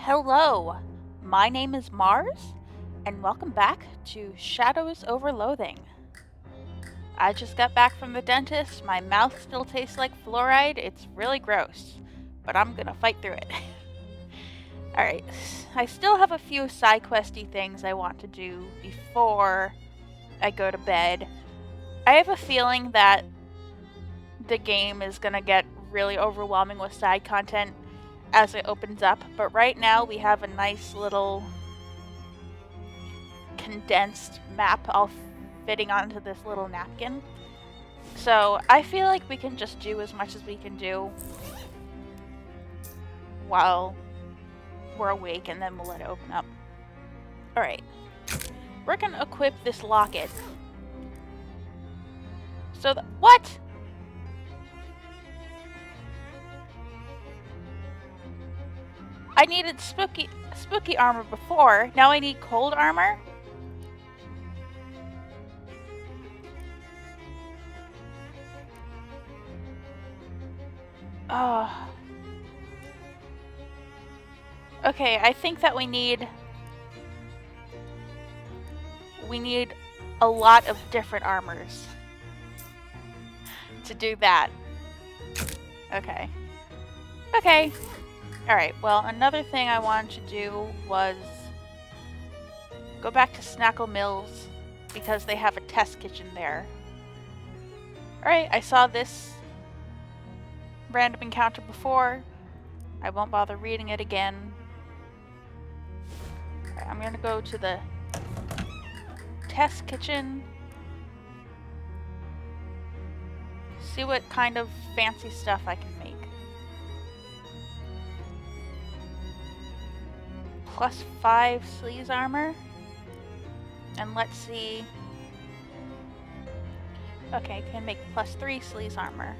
Hello, my name is Mars, and welcome back to Shadows over Loathing. I just got back from the dentist. My mouth still tastes like fluoride. It's really gross, but I'm gonna fight through it. Alright, I still have a few side questy things I want to do before I go to bed. I have a feeling that the game is gonna get really overwhelming with side content as it opens up, but right now we have a nice little condensed map all fitting onto this little napkin. So I feel like we can just do as much as we can do while we're awake, and then we'll let it open up. Alright. We're gonna equip this locket. So what? I needed spooky armor before. Now I need cold armor? Oh. Okay, I think that we need a lot of different armors to do that. Okay. Okay. Alright, well, another thing I wanted to do was go back to Snackle Mills because they have a test kitchen there. Alright, I saw this random encounter before. I won't bother reading it again. Right, I'm gonna go to the test kitchen. See what kind of fancy stuff I can make. +5 sleaze armor. And let's see. Okay, can make +3 sleaze armor.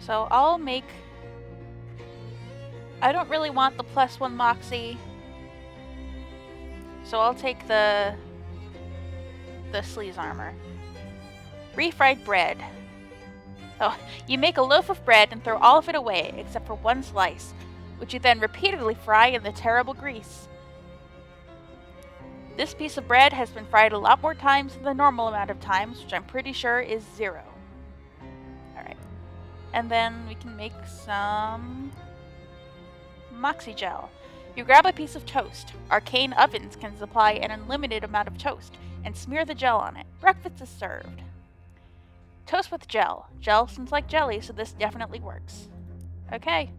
So I'll make... I don't really want the +1 Moxie. So I'll take the sleaze armor. Refried bread. Oh, you make a loaf of bread and throw all of it away, except for one slice, which you then repeatedly fry in the terrible grease. This piece of bread has been fried a lot more times than the normal amount of times, which I'm pretty sure is 0. Alright. And then we can make some Moxie gel. You grab a piece of toast. Arcane ovens can supply an unlimited amount of toast, and smear the gel on it. Breakfast is served. Toast with gel. Gel seems like jelly, so this definitely works. Okay.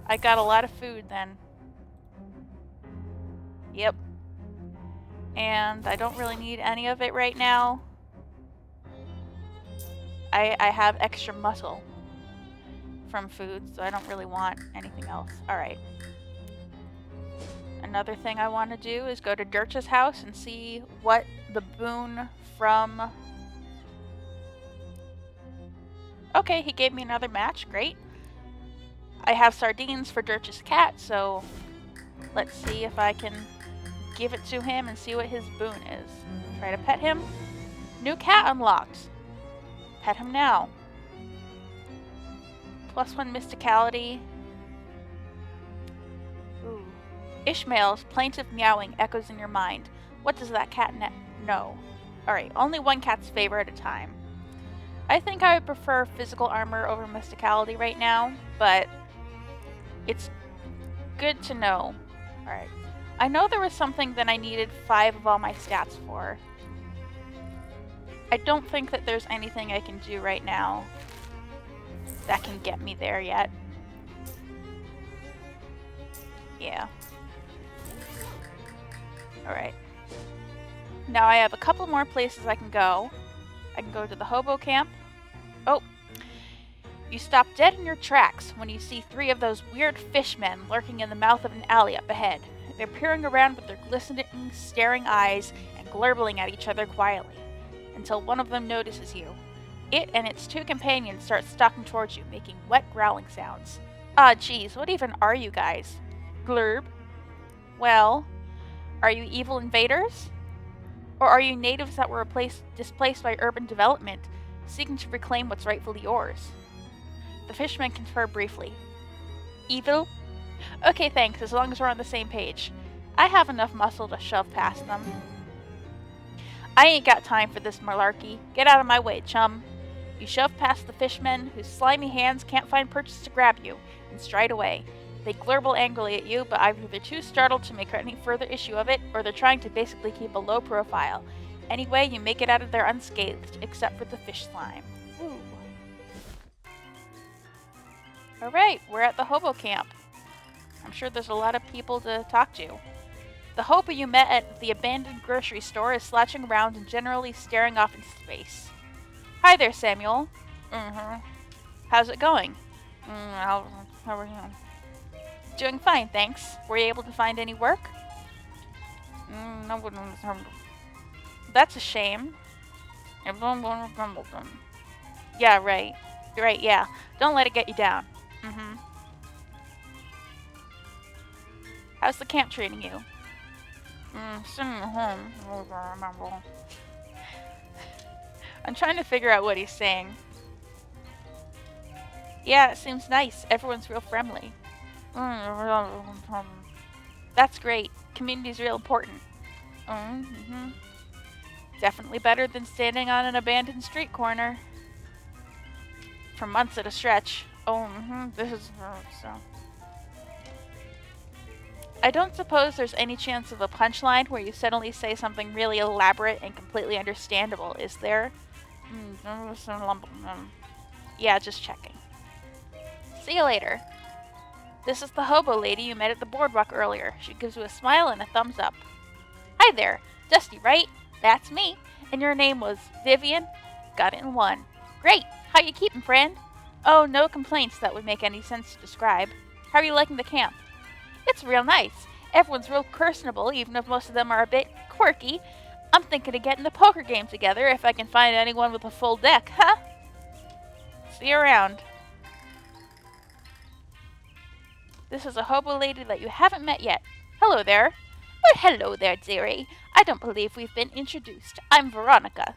I got a lot of food then. Yep. And I don't really need any of it right now. I have extra muscle from food, so I don't really want anything else. Alright. Another thing I want to do is go to Dirch's house and see what the boon from... Okay, he gave me another match. Great. I have sardines for Dirch's cat, so let's see if I can give it to him and see what his boon is. Try to pet him. New cat unlocked. Pet him now. +1 mysticality. Ooh. Ishmael's plaintive meowing echoes in your mind. What does that cat know? Alright, only one cat's favor at a time. I think I would prefer physical armor over mysticality right now, but it's good to know. Alright. I know there was something that I needed 5 of all my stats for. I don't think that there's anything I can do right now that can get me there yet. Yeah. Alright. Now I have a couple more places I can go. I can go to the Hobo camp. Oh. You stop dead in your tracks when you see 3 of those weird fishmen lurking in the mouth of an alley up ahead. They're peering around with their glistening, staring eyes and glurbling at each other quietly, until one of them notices you. It and its 2 companions start stalking towards you, making wet growling sounds. Ah, geez, what even are you guys? Glurb. Well, are you evil invaders? Or are you natives that were displaced by urban development, seeking to reclaim what's rightfully yours? The fishermen confer briefly. Evil? Okay, thanks, as long as we're on the same page. I have enough muscle to shove past them. I ain't got time for this malarkey. Get out of my way, chum. You shove past the fishmen, whose slimy hands can't find purchase to grab you, and stride away. They glurble angrily at you, but either they're too startled to make any further issue of it, or they're trying to basically keep a low profile. Anyway, you make it out of there unscathed, except for the fish slime. Ooh. Alright, we're at the Hobo camp. I'm sure there's a lot of people to talk to. The Hobo you met at the abandoned grocery store is slouching around and generally staring off into space. Hi there, Samuel. How's it going? How are you? Doing fine, thanks. Were you able to find any work? No. That's a shame. Yeah, right. Right, yeah. Don't let it get you down. How's the camp treating you? Sitting at home. I'm trying to figure out what he's saying. Yeah, it seems nice. Everyone's real friendly. That's great. Community's real important. Definitely better than standing on an abandoned street corner. For months at a stretch. This is so. I don't suppose there's any chance of a punchline where you suddenly say something really elaborate and completely understandable, is there? Yeah, just checking. See you later. This is the Hobo lady you met at the boardwalk earlier. She gives you a smile and a thumbs up. Hi there. Dusty, right? That's me. And your name was Vivian? Got it in one. Great. How you keeping, friend? Oh, no complaints that would make any sense to describe. How are you liking the camp? It's real nice. Everyone's real personable, even if most of them are a bit quirky. I'm thinking of getting a poker game together if I can find anyone with a full deck, huh? See you around. This is a Hobo lady that you haven't met yet. Hello there. Well, hello there, dearie. I don't believe we've been introduced. I'm Veronica.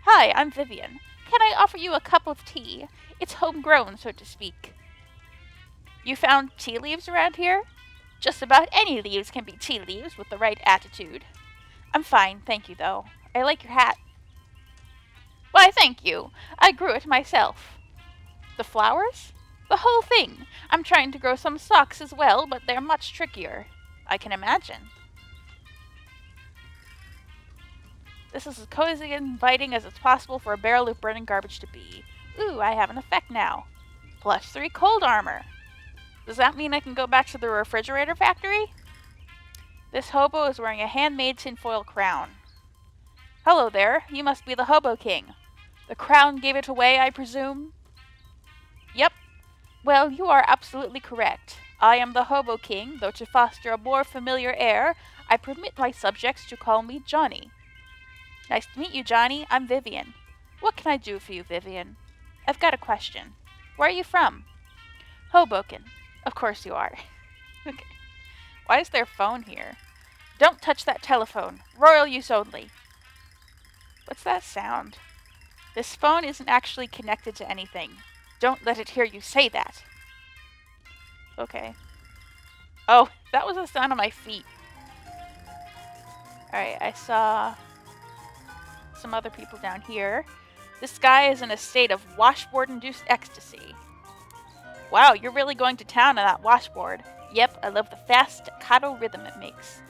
Hi, I'm Vivian. Can I offer you a cup of tea? It's homegrown, so to speak. You found tea leaves around here? Just about any leaves can be tea leaves with the right attitude. I'm fine, thank you, though. I like your hat. Why, thank you. I grew it myself. The flowers? The whole thing. I'm trying to grow some socks as well, but they're much trickier. I can imagine. This is as cozy and inviting as it's possible for a barrel of burning garbage to be. Ooh, I have an effect now. +3 cold armor. Does that mean I can go back to the refrigerator factory? This hobo is wearing a handmade tinfoil crown. Hello there, you must be the Hobo King. The crown gave it away, I presume? Yep. Well, you are absolutely correct. I am the Hobo King, though to foster a more familiar air, I permit my subjects to call me Johnny. Nice to meet you, Johnny. I'm Vivian. What can I do for you, Vivian? I've got a question. Where are you from? Hoboken. Of course you are. Okay. Why is there a phone here? Don't touch that telephone. Royal use only. What's that sound? This phone isn't actually connected to anything. Don't let it hear you say that. Okay. Oh, that was the sound of my feet. Alright, I saw some other people down here. This guy is in a state of washboard-induced ecstasy. Wow, you're really going to town on that washboard. Yep, I love the fast staccato rhythm it makes.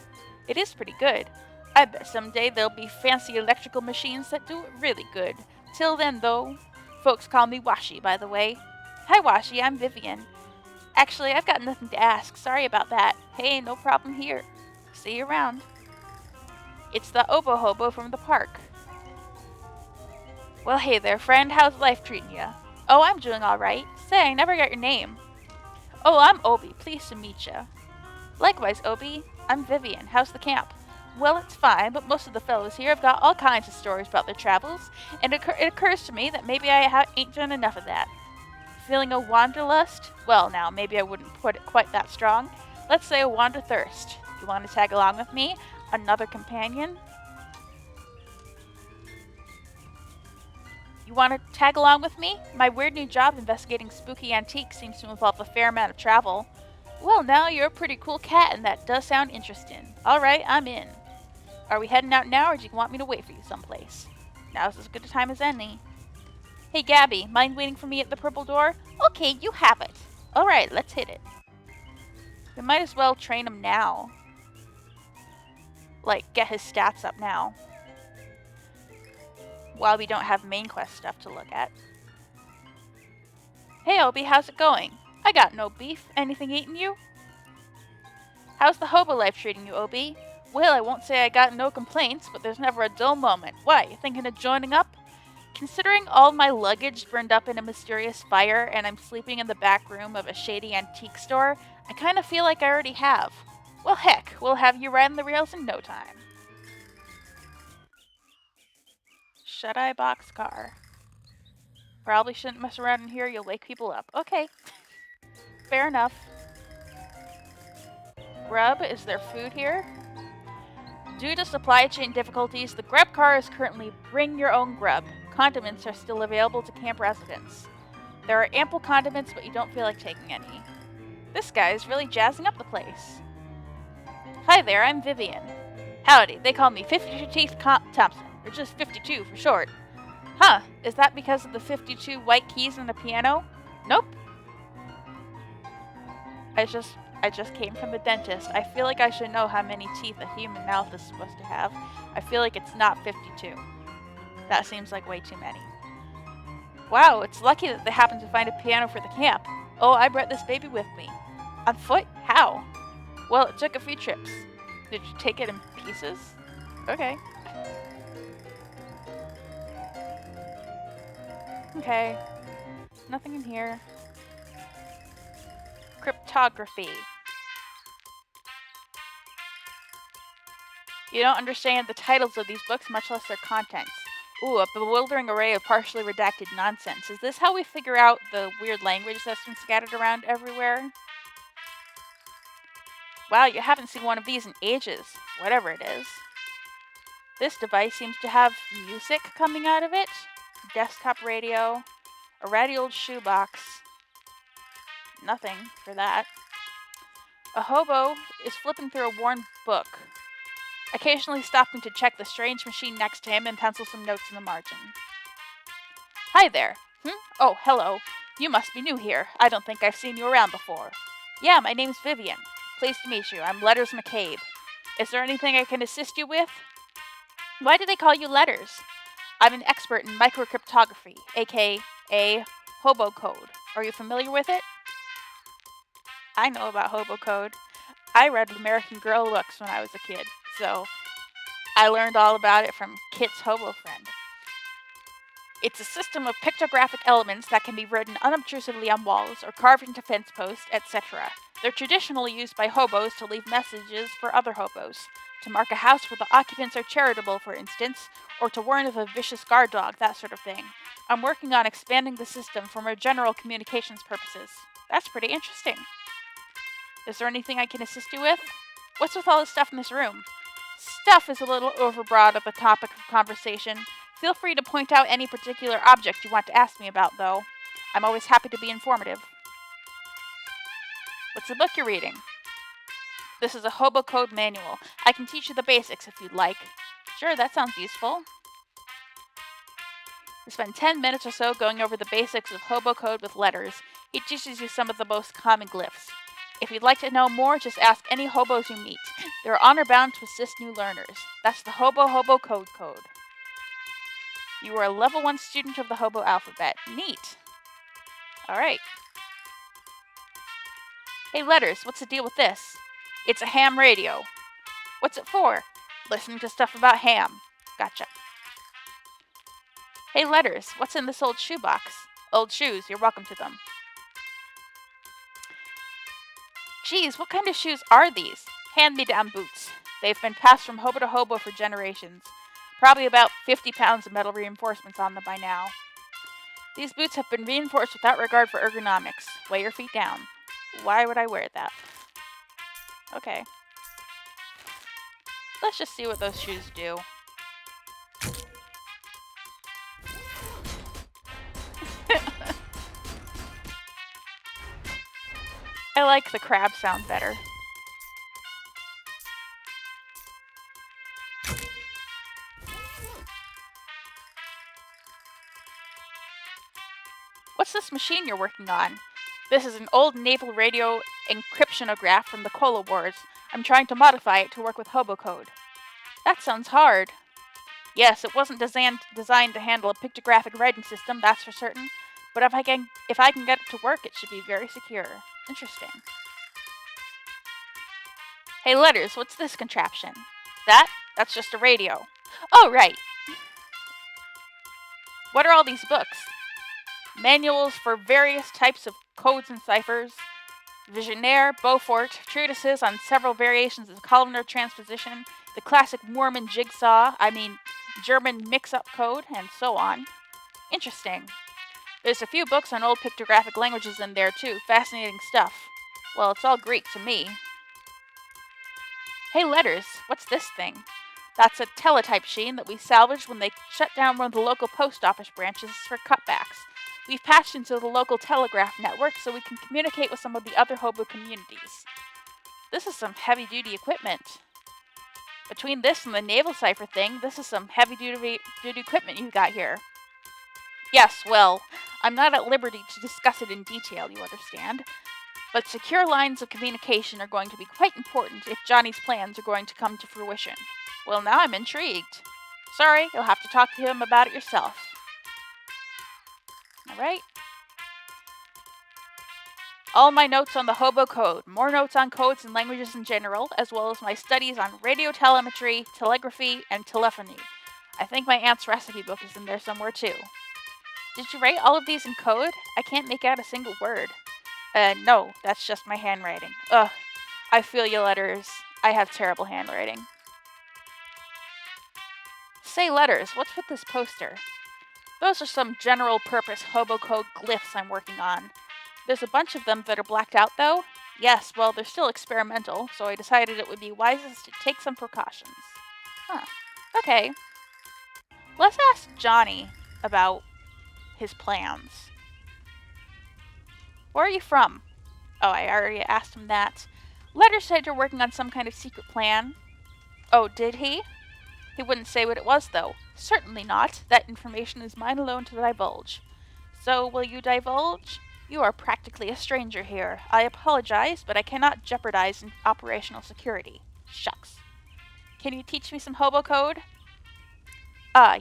It is pretty good. I bet someday there'll be fancy electrical machines that do it really good. Till then, though, folks call me Washi, by the way. Hi, Washi, I'm Vivian. Actually, I've got nothing to ask. Sorry about that. Hey, no problem here. See you around. It's the Obo Hobo from the park. Well, hey there, friend. How's life treating you? Oh, I'm doing all right. Say, I never got your name. Oh, I'm Obie. Pleased to meet you. Likewise, Obie. I'm Vivian. How's the camp? Well, it's fine, but most of the fellows here have got all kinds of stories about their travels, and it occurs to me that maybe I ain't done enough of that. Feeling a wanderlust? Well, now, maybe I wouldn't put it quite that strong. Let's say a wanderthirst. You want to tag along with me? Another companion? You want to tag along with me? My weird new job investigating spooky antiques seems to involve a fair amount of travel. Well, now you're a pretty cool cat, and that does sound interesting. Alright, I'm in. Are we heading out now, or do you want me to wait for you someplace? Now's as good a time as any. Hey, Gabby, mind waiting for me at the purple door? Okay, you have it. Alright, let's hit it. We might as well train him now. Like, get his stats up now. While we don't have main quest stuff to look at. Hey, Obie, how's it going? I got no beef. Anything eating you? How's the hobo life treating you, Obie? Well, I won't say I got no complaints, but there's never a dull moment. What, you thinking of joining up? Considering all my luggage burned up in a mysterious fire and I'm sleeping in the back room of a shady antique store, I kind of feel like I already have. Well, heck, we'll have you riding the rails in no time. Shut-eye boxcar. Probably shouldn't mess around in here, you'll wake people up. Okay. Fair enough. Grub, is there food here? Due to supply chain difficulties, the grub car is currently bring your own grub. Condiments are still available to camp residents. There are ample condiments, but you don't feel like taking any. This guy is really jazzing up the place. Hi there, I'm Vivian. Howdy, they call me 52 Teeth Thompson, or just 52 for short. Huh, is that because of the 52 white keys and the piano? Nope. I just came from the dentist. I feel like I should know how many teeth a human mouth is supposed to have. I feel like it's not 52. That seems like way too many. Wow, it's lucky that they happened to find a piano for the camp. Oh, I brought this baby with me. On foot? How? Well, it took a few trips. Did you take it in pieces? Okay. Okay. Nothing in here. Cryptography. You don't understand the titles of these books, much less their contents. Ooh, a bewildering array of partially redacted nonsense. Is this how we figure out the weird language that's been scattered around everywhere? Wow, you haven't seen one of these in ages. Whatever it is. This device seems to have music coming out of it. Desktop radio. A ratty old shoebox. Nothing for that. A hobo is flipping through a worn book, occasionally stopping to check the strange machine next to him and pencil some notes in the margin. Hi there. Oh, hello. You must be new here. I don't think I've seen you around before. Yeah, my name's Vivian. Pleased to meet you. I'm Letters McCabe. Is there anything I can assist you with? Why do they call you Letters? I'm an expert in microcryptography, aka Hobo code. Are you familiar with it? I know about Hobo code. I read American Girl books when I was a kid, so I learned all about it from Kit's Hobo friend. It's a system of pictographic elements that can be written unobtrusively on walls or carved into fence posts, etc. They're traditionally used by hobos to leave messages for other hobos, to mark a house where the occupants are charitable, for instance, or to warn of a vicious guard dog, that sort of thing. I'm working on expanding the system for more general communications purposes. That's pretty interesting. Is there anything I can assist you with? What's with all the stuff in this room? Stuff is a little overbroad of a topic of conversation. Feel free to point out any particular object you want to ask me about, though. I'm always happy to be informative. What's the book you're reading? This is a Hobo Code manual. I can teach you the basics if you'd like. Sure, that sounds useful. We spend 10 minutes or so going over the basics of Hobo Code with Letters. He teaches you some of the most common glyphs. If you'd like to know more, just ask any hobos you meet. They're honor-bound to assist new learners. That's the Hobo Code Code. You are a level 1 student of the Hobo alphabet. Neat. Alright. Hey, Letters, what's the deal with this? It's a ham radio. What's it for? Listening to stuff about ham. Gotcha. Hey, Letters, what's in this old shoebox? Old shoes, you're welcome to them. Geez, what kind of shoes are these? Hand-me-down boots. They've been passed from hobo to hobo for generations. Probably about 50 pounds of metal reinforcements on them by now. These boots have been reinforced without regard for ergonomics. Weigh your feet down. Why would I wear that? Okay. Let's just see what those shoes do. I like the crab sound better. What's this machine you're working on? This is an old naval radio encryptionograph from the Cola Wars. I'm trying to modify it to work with Hobo code. That sounds hard. Yes, it wasn't designed to handle a pictographic writing system, that's for certain. But if I can get it to work, it should be very secure. Interesting. Hey, Letters, what's this contraption? That's just a radio. Oh, right. What are all these books? Manuals for various types of codes and ciphers, Visionaire, Beaufort, treatises on several variations of columnar transposition, the classic Mormon jigsaw, German mix-up code, and so on. Interesting. There's a few books on old pictographic languages in there too. Fascinating stuff. Well, it's all Greek to me. Hey, Letters, what's this thing? That's a teletype machine that we salvaged when they shut down one of the local post office branches for cutbacks. We've patched into the local telegraph network so we can communicate with some of the other Hobo communities. This is some heavy-duty equipment. Between this and the naval cipher thing, this is some heavy-duty equipment you've got here. Yes, well, I'm not at liberty to discuss it in detail, you understand. But secure lines of communication are going to be quite important if Johnny's plans are going to come to fruition. Well, now I'm intrigued. Sorry, you'll have to talk to him about it yourself. Alright. All my notes on the Hobo code, more notes on codes and languages in general, as well as my studies on radio telemetry, telegraphy, and telephony. I think my aunt's recipe book is in there somewhere too. Did you write all of these in code? I can't make out a single word. No, that's just my handwriting. Ugh, I feel you, Letters. I have terrible handwriting. Say, Letters, what's with this poster? Those are some general-purpose Hobo code glyphs I'm working on. There's a bunch of them that are blacked out, though. Yes, well, they're still experimental, so I decided it would be wisest to take some precautions. Huh. Okay. Let's ask Johnny about his plans. Where are you from? Oh, I already asked him that. Letter said you're working on some kind of secret plan. Oh, did he? He wouldn't say what it was, though. Certainly not. That information is mine alone to divulge. So, will you divulge? You are practically a stranger here. I apologize, but I cannot jeopardize operational security. Shucks. Can you teach me some Hobo code?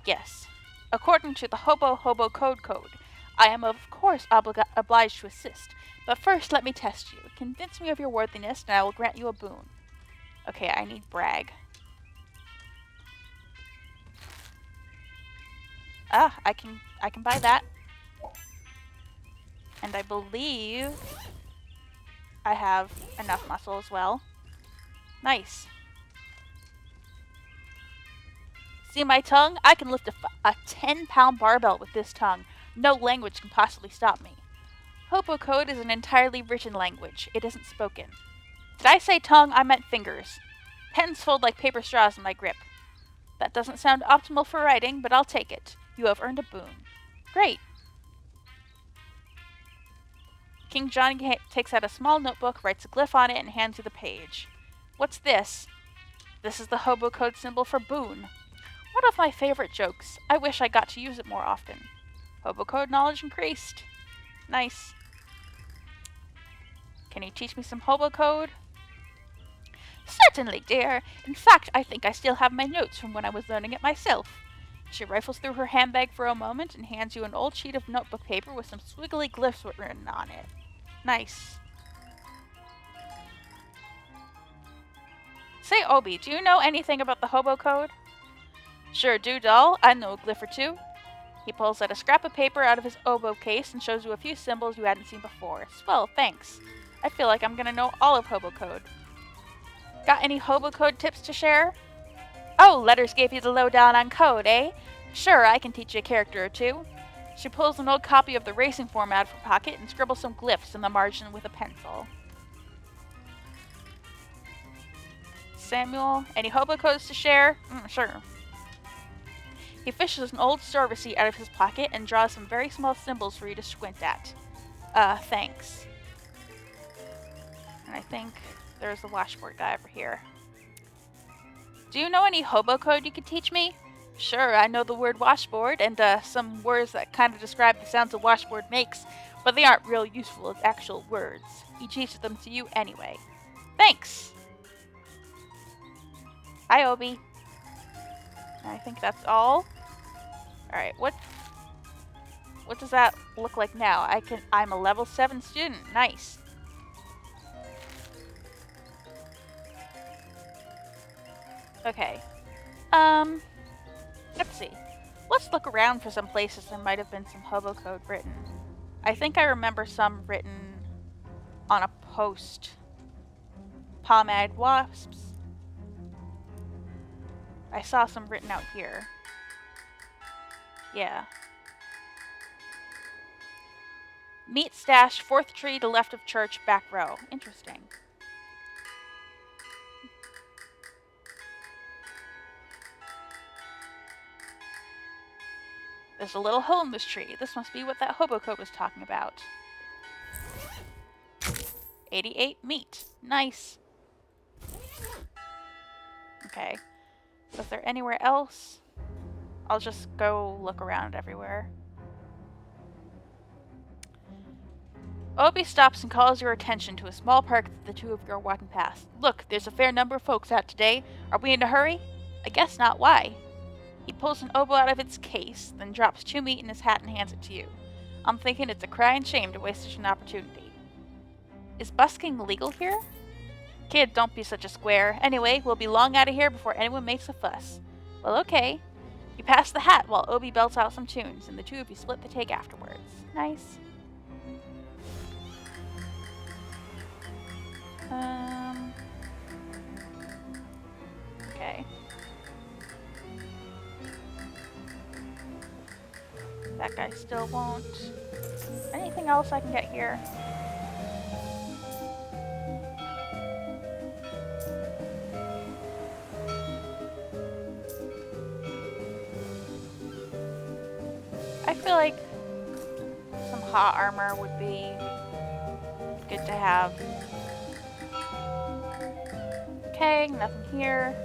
Yes. According to the Hobo Code, I am of course obliged to assist, but first let me test you. Convince me of your worthiness, and I will grant you a boon. Okay, I need brag. I can buy that. And I believe I have enough muscle as well. Nice. See my tongue? I can lift a 10-pound barbell with this tongue. No language can possibly stop me. Hobo code is an entirely written language. It isn't spoken. Did I say tongue? I meant fingers. Pens fold like paper straws in my grip. That doesn't sound optimal for writing, but I'll take it. You have earned a boon. Great. King Johnny takes out a small notebook, writes a glyph on it, and hands you the page. What's this? This is the Hobo code symbol for boon. One of my favorite jokes. I wish I got to use it more often. Hobo code knowledge increased. Nice. Can you teach me some Hobo code? Certainly, dear. In fact, I think I still have my notes from when I was learning it myself. She rifles through her handbag for a moment and hands you an old sheet of notebook paper with some squiggly glyphs written on it. Nice. Say, Obie, do you know anything about the Hobo code? Sure do, doll. I know a glyph or two. He pulls out a scrap of paper out of his oboe case and shows you a few symbols you hadn't seen before. Swell, thanks. I feel like I'm gonna know all of Hobo code. Got any Hobo code tips to share? Oh, Letters gave you the lowdown on code, eh? Sure, I can teach you a character or two. She pulls an old copy of the racing form out of her pocket and scribbles some glyphs in the margin with a pencil. Samuel, any Hobo codes to share? Sure. He fishes an old store receipt out of his pocket and draws some very small symbols for you to squint at. Thanks. And I think there's the washboard guy over here. Do you know any hobo code you could teach me? Sure, I know the word washboard and some words that kind of describe the sounds a washboard makes, but they aren't real useful as actual words. He teaches them to you anyway. Thanks! Hi, Obie. I think that's all. Alright, what does that look like now? I'm a level 7 student. Nice. Okay. Let's see. Let's look around for some places there might have been some hobo code written. I think I remember some written on a post. Pomade wasps. I saw some written out here. Yeah. Meat stash, 4th tree to left of church, back row. Interesting. There's a little hole in this tree. This must be what that hobo code was talking about. 88 meat. Nice. Okay. Is there anywhere else? I'll just go look around everywhere. Obie stops and calls your attention to a small park that the two of you are walking past. Look, there's a fair number of folks out today. Are we in a hurry? I guess not. Why? He pulls an oboe out of its case, then drops 2 meat in his hat and hands it to you. I'm thinking it's a crying shame to waste such an opportunity. Is busking legal here? Kid, don't be such a square. Anyway, we'll be long out of here before anyone makes a fuss. Well, okay. You pass the hat while Obie belts out some tunes, and the two of you split the take afterwards. Nice. Okay. That guy still won't. Anything else I can get here? I feel like some hot armor would be good to have. Okay, nothing here.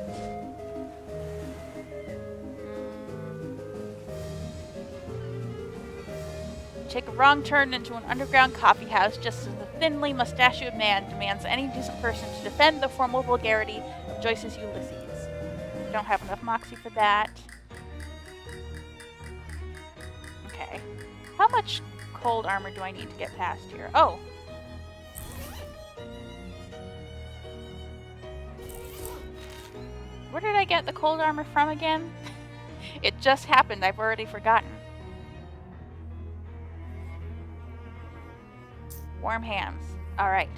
Take a wrong turn into an underground coffee house just as the thinly mustachioed man demands any decent person to defend the formal vulgarity of Joyce's Ulysses. Don't have enough moxie for that. Okay. How much cold armor do I need to get past here? Oh! Where did I get the cold armor from again? It just happened, I've already forgotten. Warm hands. Alright.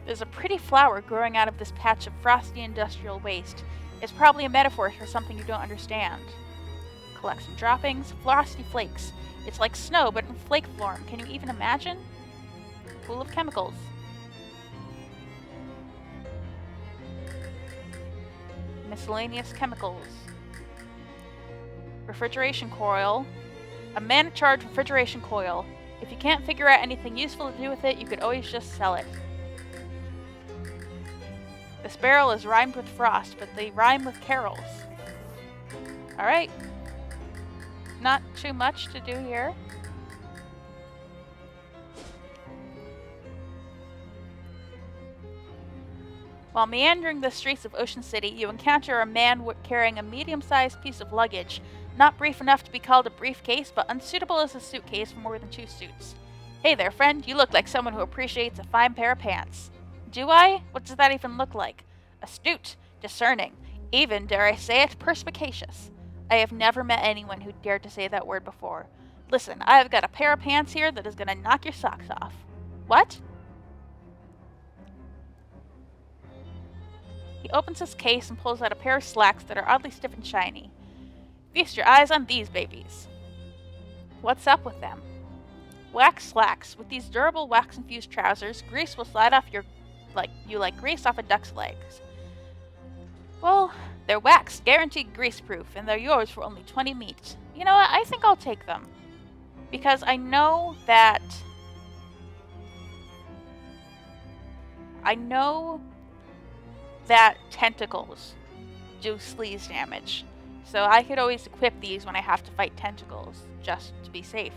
There's a pretty flower growing out of this patch of frosty industrial waste. It's probably a metaphor for something you don't understand. Collect some droppings. Frosty flakes. It's like snow, but in flake form. Can you even imagine? Pool of chemicals. Miscellaneous chemicals. Refrigeration coil. A man-charged refrigeration coil. If you can't figure out anything useful to do with it, you could always just sell it. This barrel is rhymed with frost, but they rhyme with carols. Alright. Not too much to do here. While meandering the streets of Ocean City, you encounter a man carrying a medium-sized piece of luggage. Not brief enough to be called a briefcase, but unsuitable as a suitcase for more than 2 suits. Hey there, friend. You look like someone who appreciates a fine pair of pants. Do I? What does that even look like? Astute, discerning, even, dare I say it, perspicacious. I have never met anyone who dared to say that word before. Listen, I have got a pair of pants here that is going to knock your socks off. What? He opens his case and pulls out a pair of slacks that are oddly stiff and shiny. Feast your eyes on these babies. What's up with them? Wax slacks. With these durable wax-infused trousers, grease will slide off like grease off a duck's legs. Well, they're wax, guaranteed grease-proof, and they're yours for only 20 meat. You know what? I think I'll take them. Because I know that I know that tentacles do sleaze damage, so I could always equip these when I have to fight tentacles, just to be safe.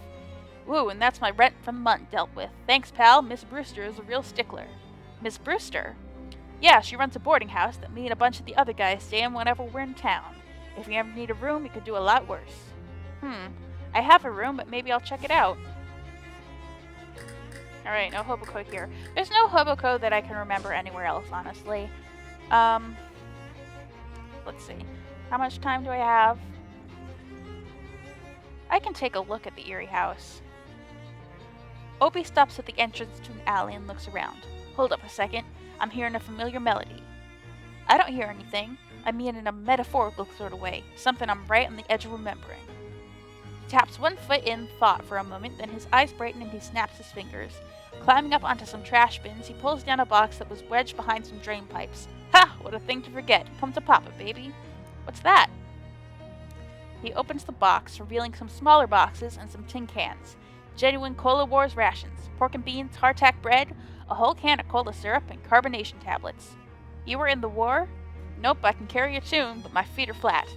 Woo, and that's my rent from the month dealt with. Thanks, pal. Miss Brewster is a real stickler. Miss Brewster? Yeah, she runs a boarding house that me and a bunch of the other guys stay in whenever we're in town. If you ever need a room, it could do a lot worse. I have a room, but maybe I'll check it out. Alright, no hobo code here. There's no hobo code that I can remember anywhere else, honestly. Let's see. How much time do I have? I can take a look at the eerie house. Obie stops at the entrance to an alley and looks around. Hold up a second. I'm hearing a familiar melody. I don't hear anything. I mean in a metaphorical sort of way. Something I'm right on the edge of remembering. He taps one foot in thought for a moment, then his eyes brighten and he snaps his fingers. Climbing up onto some trash bins, he pulls down a box that was wedged behind some drain pipes. Ha! What a thing to forget. Come to Papa, baby. What's that? He opens the box, revealing some smaller boxes and some tin cans. Genuine Cola Wars rations, pork and beans, hardtack bread, a whole can of cola syrup, and carbonation tablets. You were in the war? Nope, I can carry a tune, but my feet are flat.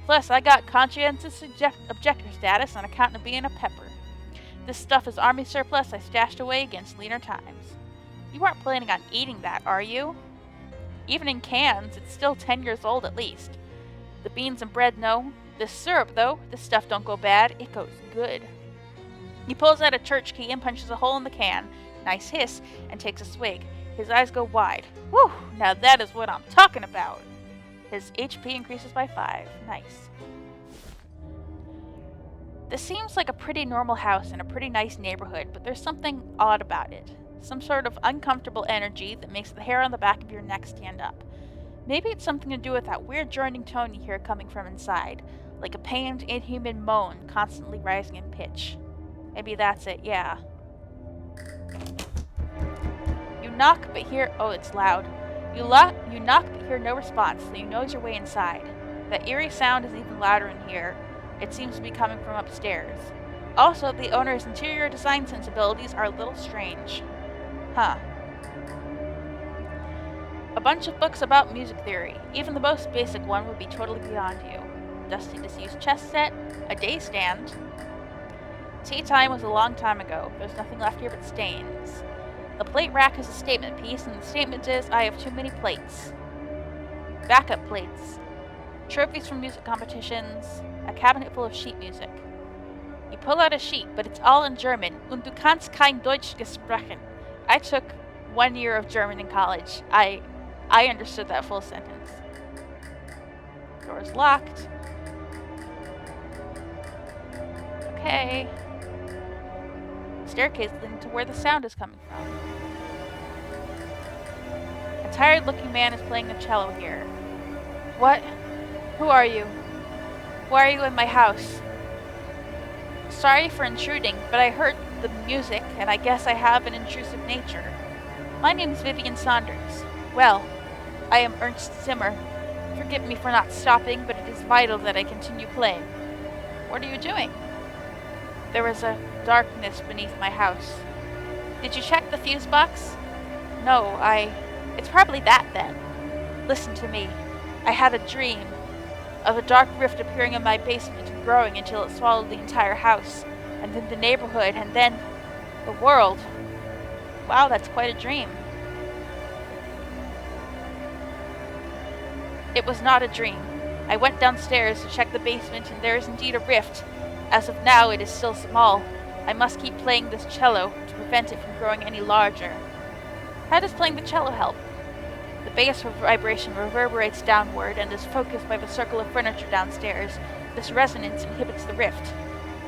Plus, I got conscientious objector status on account of being a pepper. This stuff is army surplus I stashed away against leaner times. You aren't planning on eating that, are you? Even in cans, it's still 10 years old at least. The beans and bread, no. This syrup, though, this stuff don't go bad, it goes good. He pulls out a church key and punches a hole in the can, nice hiss, and takes a swig. His eyes go wide. Whew, now that is what I'm talking about. His HP increases by 5. Nice. This seems like a pretty normal house in a pretty nice neighborhood, but there's something odd about it. Some sort of uncomfortable energy that makes the hair on the back of your neck stand up. Maybe it's something to do with that weird droning tone you hear coming from inside, like a pained, inhuman moan constantly rising in pitch. Maybe that's it, yeah. You knock but hear... Oh, it's loud. You knock but hear no response, so you nose your way inside. That eerie sound is even louder in here. It seems to be coming from upstairs. Also, the owner's interior design sensibilities are a little strange. Huh. A bunch of books about music theory. Even the most basic one would be totally beyond you. Dusty disused chess set, a day stand. Tea time was a long time ago. There's nothing left here but stains. The plate rack is a statement piece, and the statement is, I have too many plates. Backup plates. Trophies from music competitions. A cabinet full of sheet music. You pull out a sheet, but it's all in German. Und du kannst kein Deutsch gesprochen. I took 1 year of German in college. I understood that full sentence. Door's locked. Okay. Staircase leading to where the sound is coming from. A tired-looking man is playing the cello here. What? Who are you? Why are you in my house? Sorry for intruding, but I heard the music, and I guess I have an intrusive nature. My name is Vivian Saunders. Well, I am Ernst Zimmer. Forgive me for not stopping, but it is vital that I continue playing. What are you doing? There is a darkness beneath my house. Did you check the fuse box? No, It's probably that then. Listen to me. I had a dream of a dark rift appearing in my basement and growing until it swallowed the entire house, and then the neighborhood, and then the world. Wow, that's quite a dream. It was not a dream. I went downstairs to check the basement, and there is indeed a rift. As of now, it is still small. I must keep playing this cello to prevent it from growing any larger. How does playing the cello help? The bass vibration reverberates downward and is focused by the circle of furniture downstairs. This resonance inhibits the rift.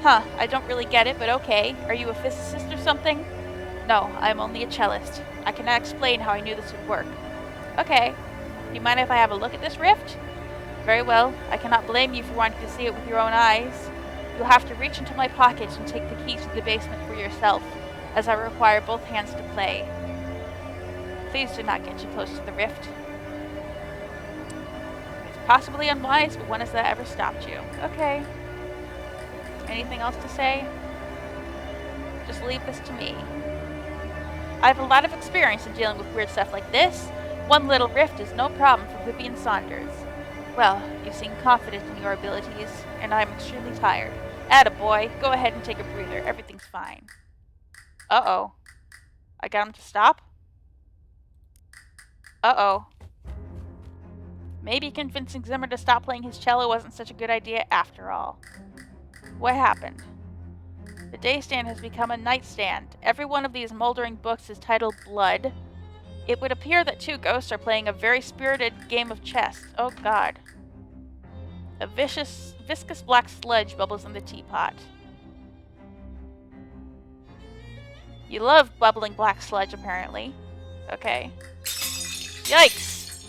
Huh, I don't really get it, but okay. Are you a physicist or something? No, I am only a cellist. I cannot explain how I knew this would work. Okay. Do you mind if I have a look at this rift? Very well. I cannot blame you for wanting to see it with your own eyes. You'll have to reach into my pocket and take the keys to the basement for yourself, as I require both hands to play. Please do not get too close to the rift. It's possibly unwise, but when has that ever stopped you? Okay. Anything else to say? Just leave this to me. I have a lot of experience in dealing with weird stuff like this. One little rift is no problem for Vivian Saunders. Well, you seem confident in your abilities, and I'm extremely tired. Attaboy, go ahead and take a breather. Everything's fine. Uh-oh. I got him to stop? Uh-oh. Maybe convincing Zimmer to stop playing his cello wasn't such a good idea after all. What happened? The day stand has become a nightstand. Every one of these moldering books is titled Blood. It would appear that two ghosts are playing a very spirited game of chess. Oh god. A viscous black sludge bubbles in the teapot. You love bubbling black sludge, apparently. Okay. Yikes!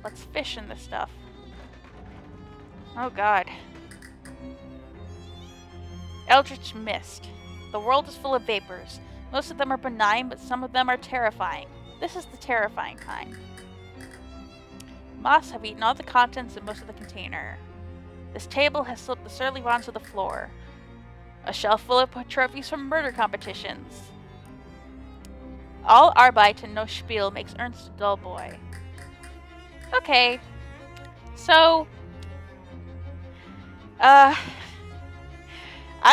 Let's fish in this stuff. Oh god. Eldritch Mist. The world is full of vapors. Most of them are benign, but some of them are terrifying. This is the terrifying kind. Moths have eaten all the contents of most of the container. This table has slipped the surly wands to the floor. A shelf full of trophies from murder competitions. All Arbeit and no Spiel makes Ernst a dull boy. Okay. So, I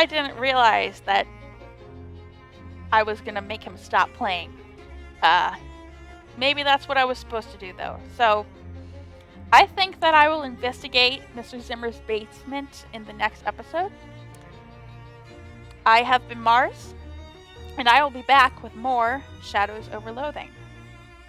didn't realize that I was gonna make him stop playing. Maybe that's what I was supposed to do, though. So, I think that I will investigate Mr. Zimmer's basement in the next episode. I have been Mars, and I will be back with more Shadows over Loathing.